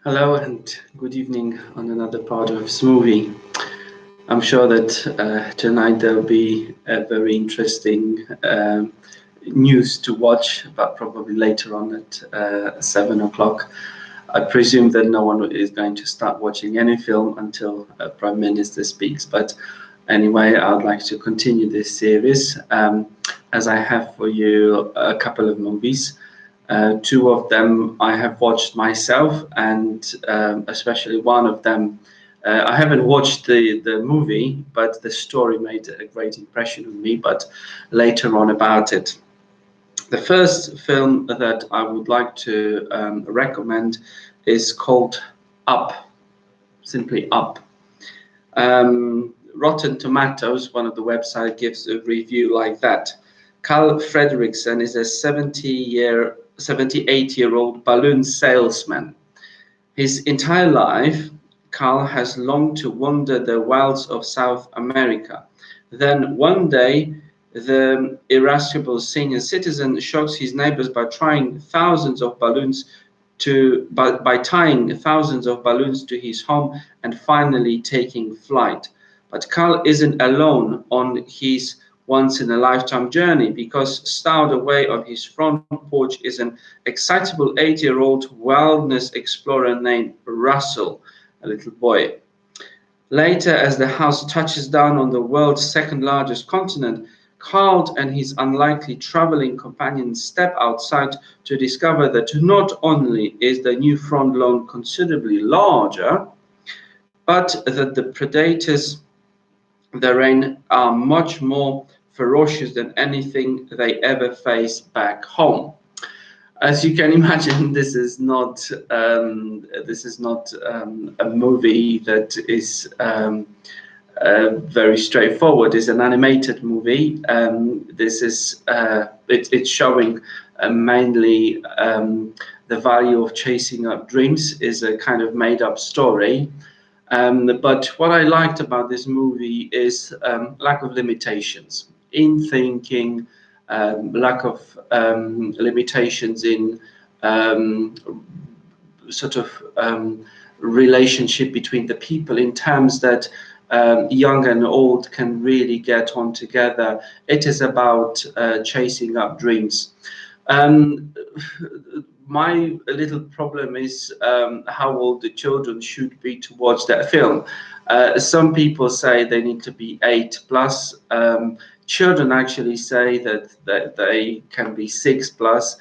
Hello and good evening on another part of Smovie. I'm sure that tonight there'll be a very interesting news to watch, but probably later on at 7 o'clock. I presume that no one is going to start watching any film until Prime Minister speaks. But anyway, I'd like to continue this series as I have for you a couple of movies. Two of them I have watched myself, and especially one of them I haven't watched the movie, but the story made a great impression on me. But later on about it. The first film that I would like to recommend is called Up, simply Up. Rotten Tomatoes, one of the websites, gives a review like that. Carl Fredricksen is a 78-year-old balloon salesman. His entire life, Carl has longed to wander the wilds of South America. Then one day, the irascible senior citizen shocks his neighbors by trying thousands of balloons by tying thousands of balloons to his home and finally taking flight. But Carl isn't alone on his once-in-a-lifetime journey, because stowed away on his front porch is an excitable 8-year-old wilderness explorer named Russell, a little boy. Later, as the house touches down on the world's second-largest continent, Carl and his unlikely traveling companion step outside to discover that not only is the new front lawn considerably larger, but that the predators therein are much more ferocious than anything they ever face back home. As you can imagine, this is not a movie that is very straightforward. It's an animated movie. It's showing mainly the value of chasing up dreams is a kind of made-up story. But what I liked about this movie is lack of limitations in thinking, lack of limitations in sort of relationship between the people, in terms that young and old can really get on together. It is about chasing up dreams. Um, my little problem is how old the children should be to watch that film. Some people say they need to be 8 plus. Children actually say that they can be 6 plus.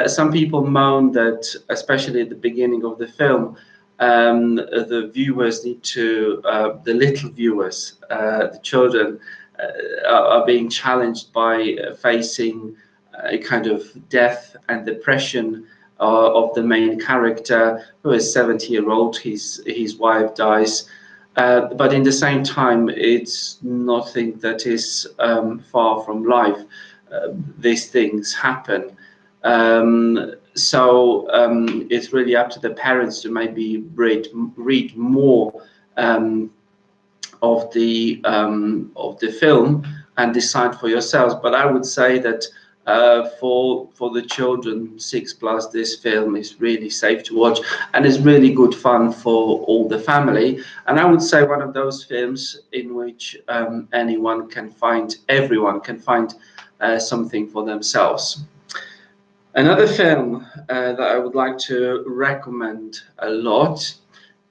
Some people moan that, especially at the beginning of the film, the viewers need to, the little viewers, the children, are being challenged by facing a kind of death and depression of the main character, who is 70-year-old. His wife dies. But in the same time, it's nothing that is far from life. These things happen. It's really up to the parents to maybe read more of the film and decide for yourselves. But I would say that for the children 6 plus, this film is really safe to watch, and it's really good fun for all the family. And I would say one of those films in which everyone can find something for themselves. Another film that I would like to recommend a lot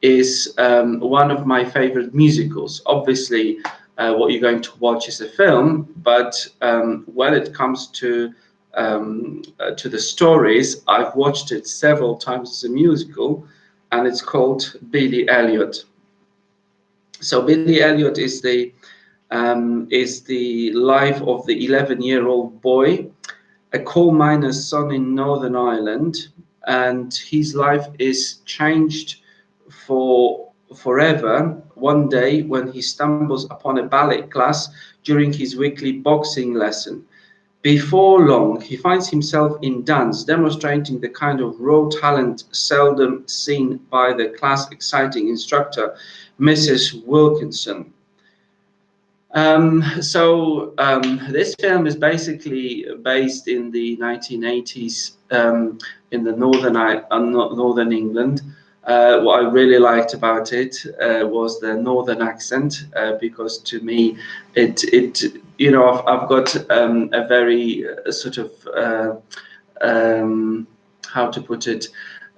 is one of my favorite musicals. Obviously, what you're going to watch is a film, but when it comes to the stories, I've watched it several times as a musical, and it's called Billy Elliot. So Billy Elliot is the life of the 11-year-old boy, a coal miner's son in Northern Ireland, and his life is changed forever one day when he stumbles upon a ballet class during his weekly boxing lesson. Before long, he finds himself in dance, demonstrating the kind of raw talent seldom seen by the class' exciting instructor, Mrs. Wilkinson. This film is basically based in the 1980s in the northern England. What I really liked about it was the northern accent, because to me, it I've got a very sort of how to put it.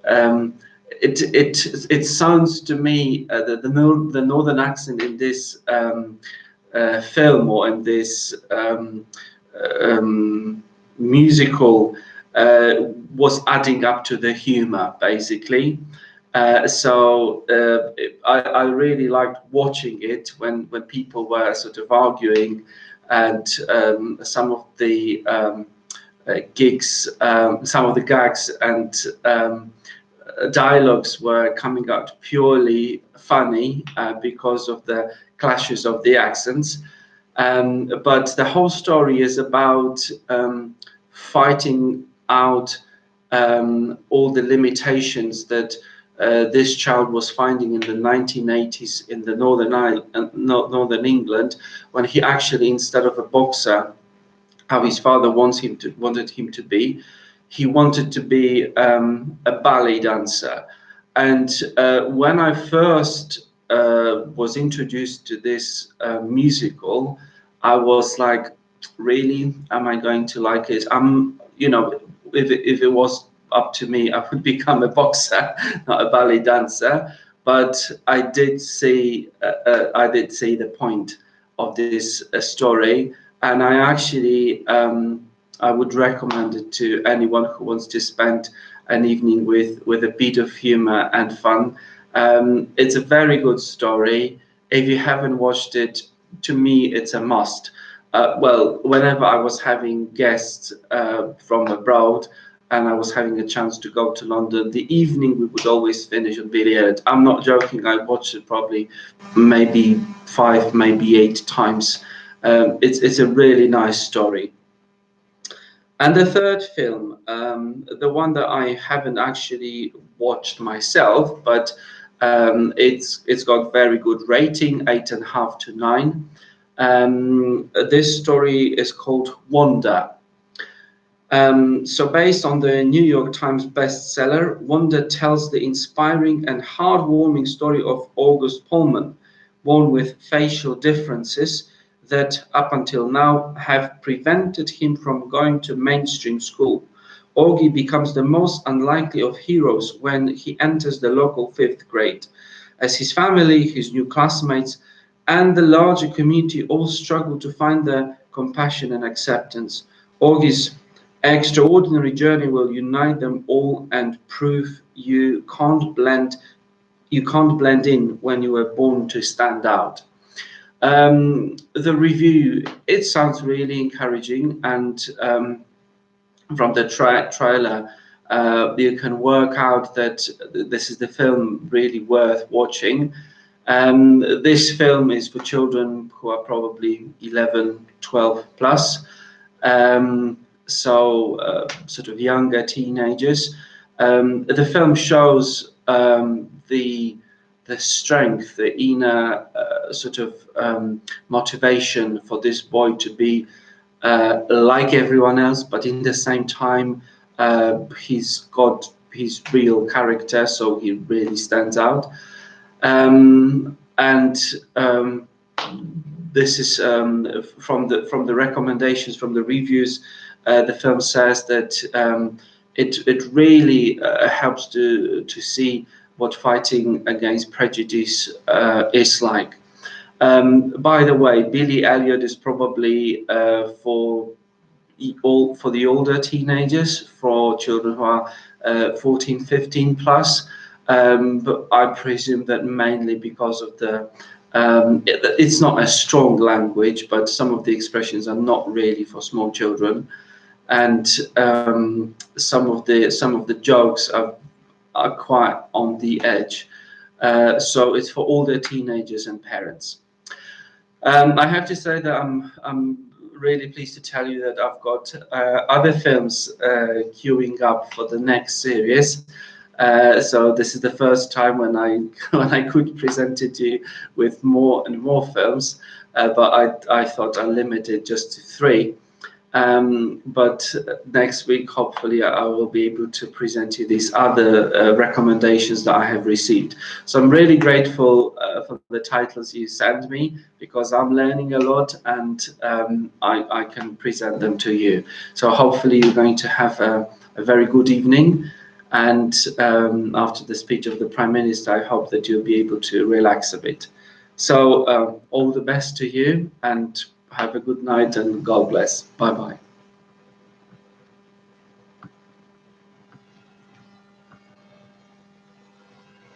Um, it sounds to me the northern accent in this film, or in this musical, was adding up to the humor, basically. I really liked watching it when people were sort of arguing, and some of the gigs, some of the gags and dialogues were coming out purely funny, because of the clashes of the accents. But the whole story is about fighting out all the limitations that this child was finding in the 1980s in the northern England, when he actually, instead of a boxer, how his father wanted him to be, he wanted to be a ballet dancer. And when I first was introduced to this musical, I was like, really, am I going to like it? If it was up to me, I would become a boxer, not a ballet dancer. But I did see the point of this story, and I actually I would recommend it to anyone who wants to spend an evening with a bit of humor and fun. It's a very good story. If you haven't watched it, to me, it's a must. Well, whenever I was having guests from abroad, and I was having a chance to go to London, the evening we would always finish on Billy Elliot. I'm not joking. I watched it probably maybe 5, maybe 8 times. It's a really nice story. And the third film, the one that I haven't actually watched myself, but it's got very good rating, 8.5 to 9. This story is called Wanda. So based on the New York Times bestseller, Wanda tells the inspiring and heartwarming story of August Pullman, born with facial differences that up until now have prevented him from going to mainstream school. Augie becomes the most unlikely of heroes when he enters the local 5th grade, as his family, his new classmates, and the larger community all struggle to find their compassion and acceptance. Augie's extraordinary journey will unite them all and prove you can't blend in when you were born to stand out. The review, it sounds really encouraging, and from the trailer, you can work out that this is the film really worth watching. This film is for children who are probably 11, 12 plus. Sort of younger teenagers. The film shows the strength, the inner motivation for this boy to be like everyone else, but in the same time, he's got his real character, so he really stands out. This is from the recommendations, from the reviews. The film says that it really helps to see what fighting against prejudice is like. By the way, Billy Elliot is probably for the older teenagers, for children who are 14, 15 plus. But I presume that mainly because of it's not a strong language, but some of the expressions are not really for small children, and some of the jokes are quite on the edge. So it's for older teenagers and parents. I have to say that I'm really pleased to tell you that I've got other films queuing up for the next series. So this is the first time when I could present it to you with more and more films, but I thought I'll limit it just to 3. But next week, hopefully, I will be able to present you these other recommendations that I have received. So I'm really grateful for the titles you send me, because I'm learning a lot, and I can present them to you. So hopefully you're going to have a very good evening. And after the speech of the Prime Minister, I hope that you'll be able to relax a bit. So all the best to you, and have a good night, and God bless. Bye-bye.